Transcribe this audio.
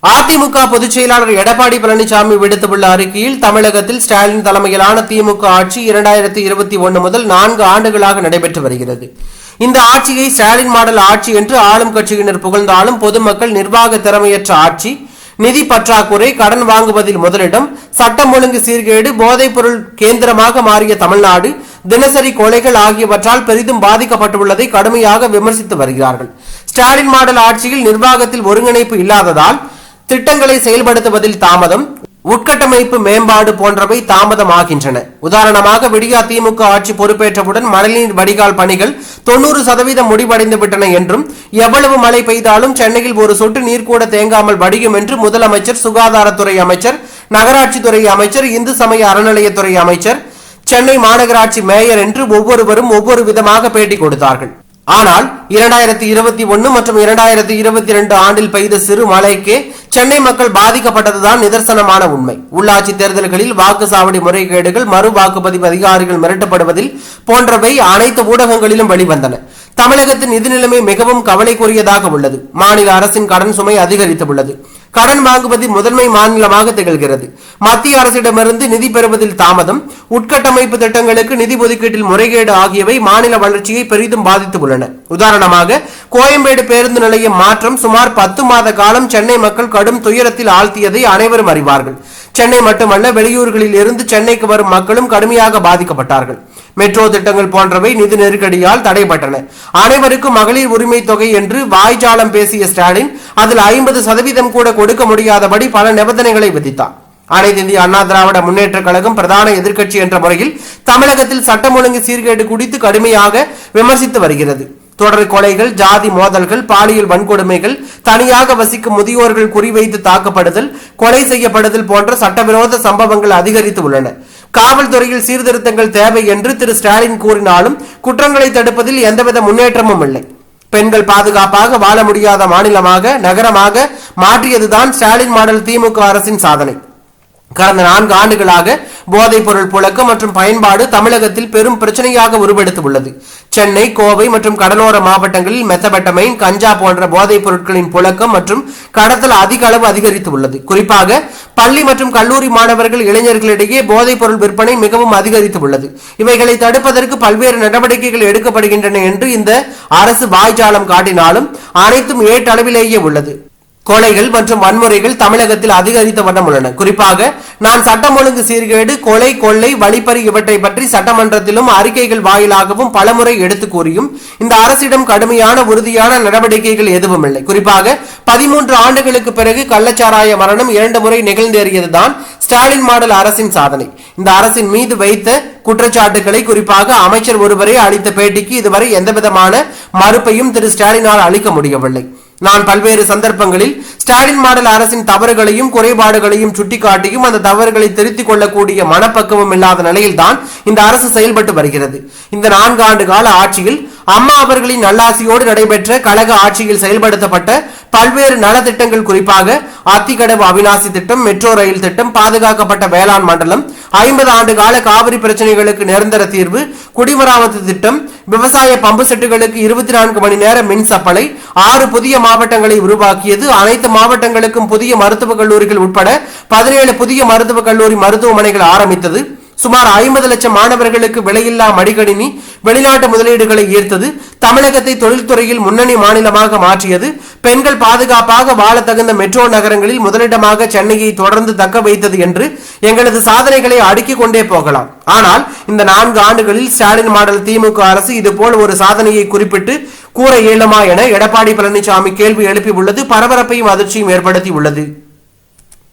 அதிமுக பொதுச் செயலாளர் எடப்பாடி பழனிசாமி விடுத்துள்ள அறிக்கையில், தமிழகத்தில் ஸ்டாலின் தலைமையிலான திமுக ஆட்சி 2021 முதல் 4 ஆண்டுகளாக நடைபெற்று வருகிறது. இந்த ஆட்சியை ஸ்டாலின் மாடல் ஆட்சி என்று ஆளும் கட்சியினர் புகழ்ந்தாலும் பொதுமக்கள் நிர்வாக திறமையற்ற ஆட்சி, நிதி பற்றாக்குறை, கடன் வாங்குவதில் முதலிடம், சட்டம் ஒழுங்கு சீர்கேடு, போதைப் பொருள் கேந்திரமாக மாறிய தமிழ்நாடு, தினசரி கொலைகள் ஆகியவற்றால் பெரிதும் பாதிக்கப்பட்டுள்ளதை கடுமையாக விமர்சித்து வருகிறார்கள். ஸ்டாலின் மாடல் ஆட்சியில் நிர்வாகத்தில் ஒருங்கிணைப்பு இல்லாததால் திட்டங்களை செயல்படுத்துவதில் தாமதம், உட்கட்டமைப்பு மேம்பாடு போன்றவை தாமதமாகின்றன. உதாரணமாக, விடியா திமுக ஆட்சி பொறுப்பேற்றவுடன் மழைநீர் வடிகால் பணிகள் 90% முடிவடைந்து விட்டன என்றும், எவ்வளவு மழை பெய்தாலும் சென்னையில் ஒரு சொட்டு நீர் கூட தேங்காமல் வடியும் என்று முதலமைச்சர், சுகாதாரத்துறை அமைச்சர், நகராட்சித்துறை அமைச்சர், இந்து சமய அறநிலையத்துறை அமைச்சர், சென்னை மாநகராட்சி மேயர் என்று ஒவ்வொருவரும் ஒவ்வொரு விதமாக பேட்டி கொடுத்தார்கள். ஆனால் 2021 மற்றும் 2022 ஆண்டில் பெய்த சிறு மழைக்கே சென்னை மக்கள் பாதிக்கப்பட்டதுதான் நிதர்சனமான உண்மை. உள்ளாட்சி தேர்தல்களில் வாக்குச்சாவடி முறைகேடுகள், மறு வாக்குப்பதிவு அதிகாரிகள் மிரட்டப்படுவதில் போன்றவை அனைத்து ஊடகங்களிலும் வெளிவந்தன. தமிழகத்தின் நிதி நிலைமை மிகவும் கவலைக்குரியதாக உள்ளது. மாநில அரசின் கடன் சுமை அதிகரித்துள்ளது. கடன் வாங்குவதில் முதன்மை மாநிலமாக திகழ்கிறது. மத்திய அரசிடமிருந்து நிதி பெறுவதில் தாமதம், உட்கட்டமைப்பு திட்டங்களுக்கு நிதி ஒதுக்கீட்டில் முறைகேடு ஆகியவை மாநில வளர்ச்சியை பெரிதும் பாதித்துள்ளன. உதாரணமாக, கோயம்பேடு பேருந்து நிலையம் மாற்றம் சுமார் 10 மாத காலம் சென்னை மக்கள் கடும் துயரத்தில் ஆழ்த்தியதை அனைவரும் அறிவார்கள். சென்னை மட்டுமல்ல, வெளியூர்களில் இருந்து சென்னைக்கு வரும் மக்களும் கடுமையாக பாதிக்கப்பட்டார்கள். மெட்ரோ திட்டங்கள் போன்றவை நிதி நெருக்கடியால் தடைபட்டன. அனைவருக்கும் மகளிர் உரிமை தொகை என்று வாய்ஜாலம் பேசிய ஸ்டாலின் அதில் 50% கூட கொடுக்க முடியாதபடி பல நிபந்தனைகளை விதித்தார். அனைத்து இந்திய அண்ணா திராவிட முன்னேற்ற கழகம் பிரதான எதிர்க்கட்சி என்ற முறையில் தமிழகத்தில் சட்டம் ஒழுங்கு சீர்கேடு குறித்து கடுமையாக விமர்சித்து வருகிறது. தொடர் கொலைகள், ஜாதி மோதல்கள், பாலியல் வன்கொடுமைகள், தனியாக வசிக்கும் முதியோர்கள் குறிவைத்து தாக்கப்படுதல், கொலை செய்யப்படுதல் போன்ற சட்டவிரோத சம்பவங்கள் அதிகரித்து உள்ளன. காவல்துறையில் சீர்திருத்தங்கள் தேவை என்று திரு ஸ்டாலின் கூறினாலும் குற்றங்களை தடுப்பதில் எந்தவித முன்னேற்றமும் இல்லை. பெண்கள் பாதுகாப்பாக வாழ முடியாத மாநிலமாக, நகரமாக மாற்றியதுதான் ஸ்டாலின் மாடல் திமுக அரசின் சாதனை. கடந்த 4 ஆண்டுகளாக போதைப் பொருள் புழக்கம் மற்றும் பயன்பாடு தமிழகத்தில் பெரும் பிரச்சனையாக உருவெடுத்துள்ளது. சென்னை, கோவை மற்றும் கடலோர மாவட்டங்களில் மெத்தபெட்டமைன், கஞ்சா போன்ற போதைப் பொருட்களின் புழக்கம் மற்றும் கடத்தல் அதிக அளவு அதிகரித்துள்ளது. குறிப்பாக பள்ளி மற்றும் கல்லூரி மாணவர்கள், இளைஞர்களிடையே போதைப் பொருள் விற்பனை மிகவும் அதிகரித்துள்ளது. இவைகளை தடுப்பதற்கு பல்வேறு நடவடிக்கைகள் எடுக்கப்படுகின்றன என்று இந்த அரசு வாய்ஜாலம் காட்டினாலும் அனைத்தும் ஏட்டளவிலேயே உள்ளது. கொலைகள் மற்றும் வன்முறைகள் தமிழகத்தில் அதிகரித்த வண்ணம் உள்ளன. குறிப்பாக நான் சட்டம் ஒழுங்கு சீர்கேடு, கொலை, கொள்ளை, வழிப்பறி இவற்றை பற்றி சட்டமன்றத்திலும் அறிக்கைகள் வாயிலாகவும் பலமுறை எடுத்து கூறியும் இந்த அரசிடம் கடுமையான உறுதியான நடவடிக்கைகள் எதுவும் இல்லை. குறிப்பாக 13 ஆண்டுகளுக்கு பிறகு கள்ளச்சாராய மரணம் 2 முறை நிகழ்ந்தேறியதுதான் ஸ்டாலின் மாடல் அரசின் சாதனை. இந்த அரசின் மீது வைத்த குற்றச்சாட்டுகளை, குறிப்பாக அமைச்சர் ஒருவரே அளித்த பேட்டிக்கு இதுவரை எந்தவிதமான மறுப்பையும் திரு ஸ்டாலினால் அளிக்க முடியவில்லை. நான் பல்வேறு சந்தர்ப்பங்களில் ஸ்டாலின் மாடல் அரசின் தவறுகளையும் குறைபாடுகளையும் சுட்டிக்காட்டியும் அந்த தவறுகளை திருத்திக் கொள்ளக்கூடிய மனப்பக்குவம் இல்லாத நிலையில்தான் இந்த அரசு செயல்பட்டு வருகிறது. இந்த 4 ஆண்டு கால ஆட்சியில் அம்மா அவர்களின் நல்லாசியோடு நடைபெற்ற கழக ஆட்சியில் செயல்படுத்தப்பட்ட பல்வேறு நலத்திட்டங்கள், குறிப்பாக அத்திக்கடவு அவிநாசி திட்டம், மெட்ரோ ரயில் திட்டம், பாதுகாக்கப்பட்ட வேளாண் மண்டலம், 50 ஆண்டு கால காவிரி பிரச்சனைகளுக்கு நிரந்தர தீர்வு, குடிமராமத்து திட்டம், விவசாய பம்பு செட்டுகளுக்கு 24 மணி நேர மின் சப்ளை, 6 புதிய மாவட்டங்களை உருவாக்கியது, அனைத்து மாவட்டங்களுக்கும் புதிய மருத்துவக் கல்லூரிகள் உட்பட 17 புதிய மருத்துவக் கல்லூரி மருத்துவமனைகள் ஆரம்பித்தது, சுமார் 50 லட்சம் மாணவர்களுக்கு விலையில்லா மடிக்கணினி, வெளிநாட்டு முதலீடுகளை ஈர்த்தது, தமிழகத்தை தொழில்துறையில் முன்னணி மாநிலமாக மாற்றியது, பெண்கள் பாதுகாப்பாக வாழ தகுந்த மெட்ரோ நகரங்களில் முதலிடமாக சென்னையை தொடர்ந்து தக்க வைத்தது என்று எங்களது சாதனைகளை அடுக்கிக் கொண்டே போகலாம். ஆனால் இந்த 4 ஆண்டுகளில் ஸ்டாலின் மாடல் திமுக அரசு இதுபோல் ஒரு சாதனையை குறிப்பிட்டு கூற இயலுமா என எடப்பாடி பழனிசாமி கேள்வி எழுப்பியுள்ளது பரபரப்பையும் அதிர்ச்சியும் ஏற்படுத்தி உள்ளது.